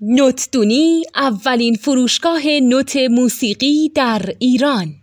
نوتدونی اولین فروشگاه نوت موسیقی در ایران.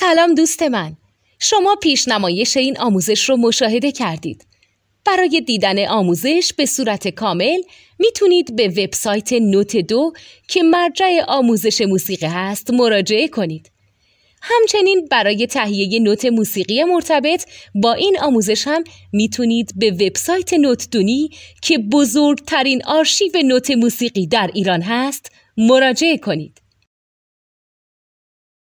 سلام دوست من، شما پیشنمایش این آموزش رو مشاهده کردید. برای دیدن آموزش به صورت کامل میتونید به وبسایت نوت 2 که مرجع آموزش موسیقی هست مراجعه کنید. همچنین برای تهیه نوت موسیقی مرتبط با این آموزش هم میتونید به وبسایت نوتدونی که بزرگترین آرشیو نوت موسیقی در ایران هست مراجعه کنید.